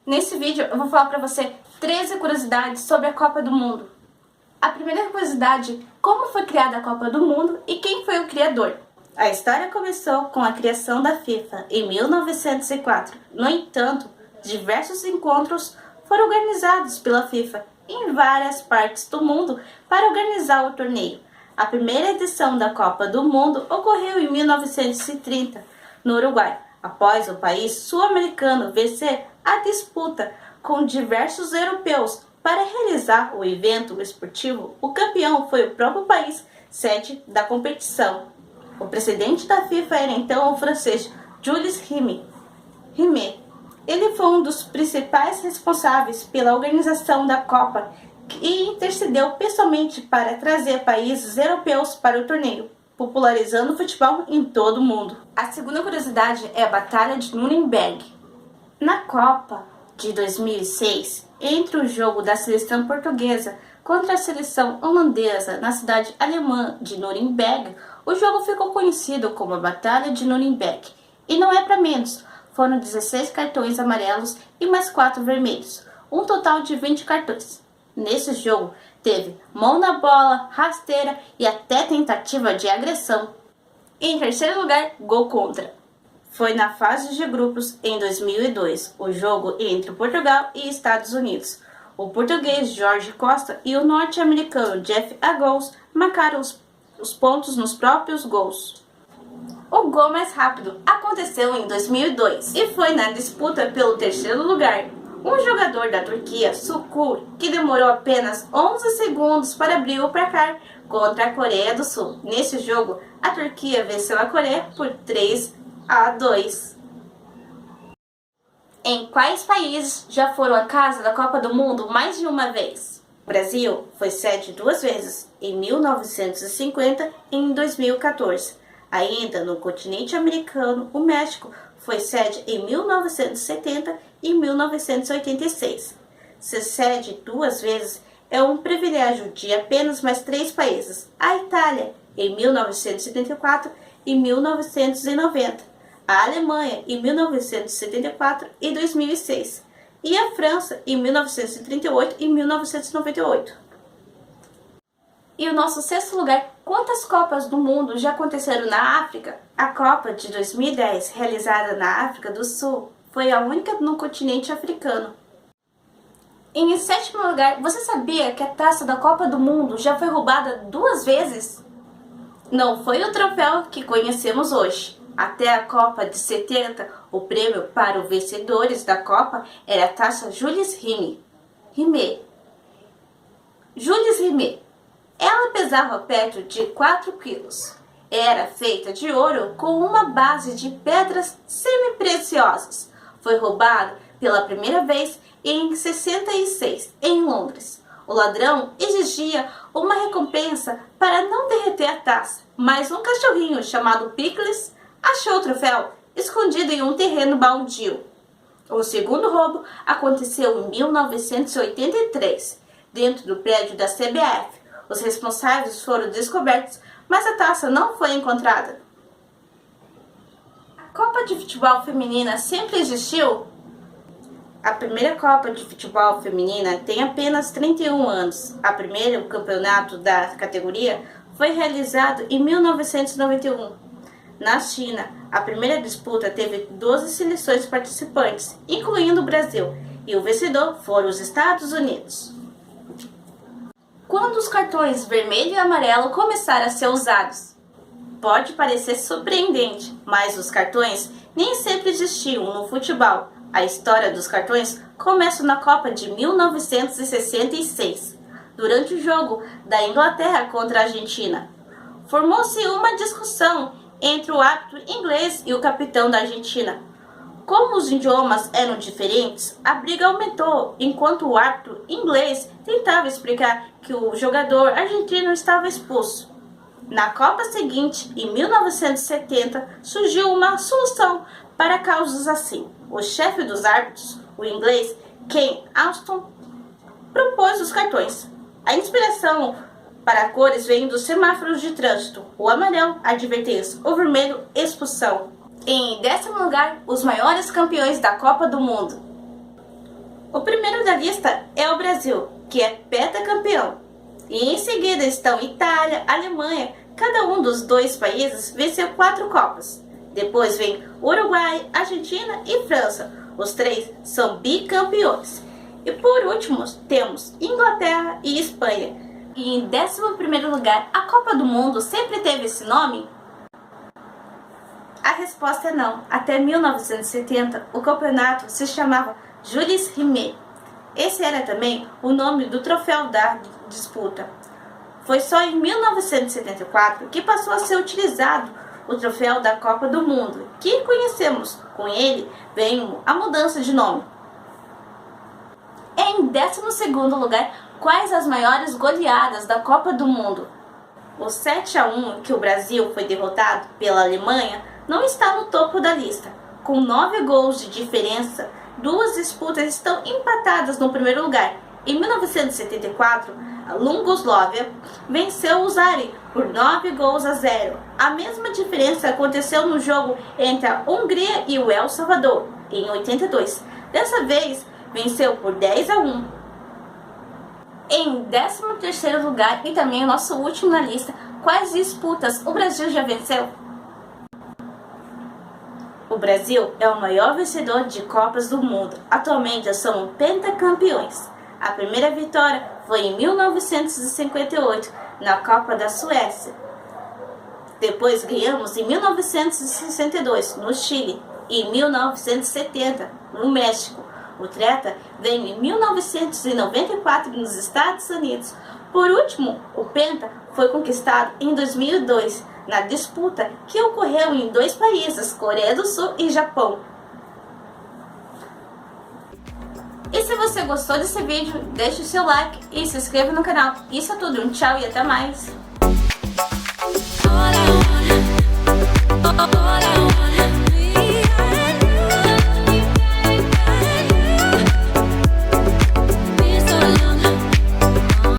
Nesse vídeo eu vou falar pra você 13 curiosidades sobre a Copa do Mundo. A primeira curiosidade, como foi criada a Copa do Mundo e quem foi o criador? A história começou com a criação da FIFA em 1904. No entanto, diversos encontros foram organizados pela FIFA em várias partes do mundo para organizar o torneio. A primeira edição da Copa do Mundo ocorreu em 1930, no Uruguai, após o país sul-americano vencer a disputa com diversos europeus para realizar o evento esportivo. O campeão foi o próprio país sede da competição. O presidente da FIFA era então o francês Jules Rimet. Ele foi um dos principais responsáveis pela organização da Copa e intercedeu pessoalmente para trazer países europeus para o torneio, popularizando o futebol em todo o mundo. A segunda curiosidade é a Batalha de Nuremberg. Na Copa de 2006, entre o jogo da seleção portuguesa contra a seleção holandesa na cidade alemã de Nuremberg, o jogo ficou conhecido como a Batalha de Nuremberg. E não é para menos, foram 16 cartões amarelos e mais 4 vermelhos, um total de 20 cartões. Nesse jogo, teve mão na bola, rasteira e até tentativa de agressão. Em terceiro lugar, gol contra. Foi na fase de grupos em 2002, o jogo entre Portugal e Estados Unidos. O português Jorge Costa e o norte-americano Jeff Agos marcaram os pontos nos próprios gols. O gol mais rápido aconteceu em 2002 e foi na disputa pelo terceiro lugar. Um jogador da Turquia, Sukur, que demorou apenas 11 segundos para abrir o placar contra a Coreia do Sul. Nesse jogo, a Turquia venceu a Coreia por 3-2. Em quais países já foram a casa da Copa do Mundo mais de uma vez? O Brasil foi sede 2 vezes, em 1950 e em 2014. Ainda no continente americano, o México foi sede em 1970 e 1986. Ser sede 2 vezes é um privilégio de apenas mais 3 países. A Itália, em 1974 e 1990. A Alemanha, em 1974 e 2006. E a França, em 1938 e 1998. E o nosso sexto lugar, quantas Copas do Mundo já aconteceram na África? A Copa de 2010, realizada na África do Sul, foi a única no continente africano. Em sétimo lugar, você sabia que a taça da Copa do Mundo já foi roubada 2 vezes? Não foi o troféu que conhecemos hoje. Até a Copa de 70, o prêmio para os vencedores da Copa era a taça Jules Rimet. Jules Rimet. Ela pesava perto de 4 quilos. Era feita de ouro com uma base de pedras semi-preciosas. Foi roubada pela primeira vez em 66, em Londres. O ladrão exigia uma recompensa para não derreter a taça, mas um cachorrinho chamado Pickles achou o troféu escondido em um terreno baldio. O segundo roubo aconteceu em 1983, dentro do prédio da CBF. Os responsáveis foram descobertos, mas a taça não foi encontrada. A Copa de Futebol Feminina sempre existiu? A primeira Copa de Futebol Feminina tem apenas 31 anos. A primeira, o campeonato da categoria, foi realizado em 1991. Na China, a primeira disputa teve 12 seleções participantes, incluindo o Brasil, e o vencedor foram os Estados Unidos. Quando os cartões vermelho e amarelo começaram a ser usados? Pode parecer surpreendente, mas os cartões nem sempre existiam no futebol. A história dos cartões começa na Copa de 1966, durante o jogo da Inglaterra contra a Argentina. Formou-se uma discussão entre o árbitro inglês e o capitão da Argentina. Como os idiomas eram diferentes, a briga aumentou enquanto o árbitro inglês tentava explicar que o jogador argentino estava expulso. Na Copa seguinte, em 1970, surgiu uma solução para causas assim. O chefe dos árbitros, o inglês Ken Austin, propôs os cartões. A inspiração para cores vem dos semáforos de trânsito. O amarelo, advertência, o vermelho, expulsão. Em 10º lugar, os maiores campeões da Copa do Mundo. O primeiro da lista é o Brasil, que é pentacampeão. E em seguida estão Itália, Alemanha, cada um dos dois países venceu 4 Copas. Depois vem Uruguai, Argentina e França, os 3 são bicampeões. E por último temos Inglaterra e Espanha. E em 11º lugar, a Copa do Mundo sempre teve esse nome? A resposta é não. Até 1970, o campeonato se chamava Jules Rimet. Esse era também o nome do troféu da disputa. Foi só em 1974 que passou a ser utilizado o troféu da Copa do Mundo, que conhecemos. Com ele veio a mudança de nome. Em 12º lugar, quais as maiores goleadas da Copa do Mundo? O 7-1 que o Brasil foi derrotado pela Alemanha não está no topo da lista. Com 9 gols de diferença, 2 disputas estão empatadas no primeiro lugar. Em 1974, a Iugoslávia venceu o Zaire por 9-0. A mesma diferença aconteceu no jogo entre a Hungria e o El Salvador, em 82. Dessa vez, venceu por 10-1. Em 13º lugar, e também o nosso último na lista, quais disputas o Brasil já venceu? O Brasil é o maior vencedor de Copas do Mundo. Atualmente são pentacampeões. A primeira vitória foi em 1958, na Copa da Suécia. Depois ganhamos em 1962, no Chile, e em 1970, no México. O treta veio em 1994 nos Estados Unidos. Por último, o penta foi conquistado em 2002, na disputa que ocorreu em 2 países, Coreia do Sul e Japão. E se você gostou desse vídeo, deixe o seu like e se inscreva no canal. Isso é tudo, um tchau e até mais!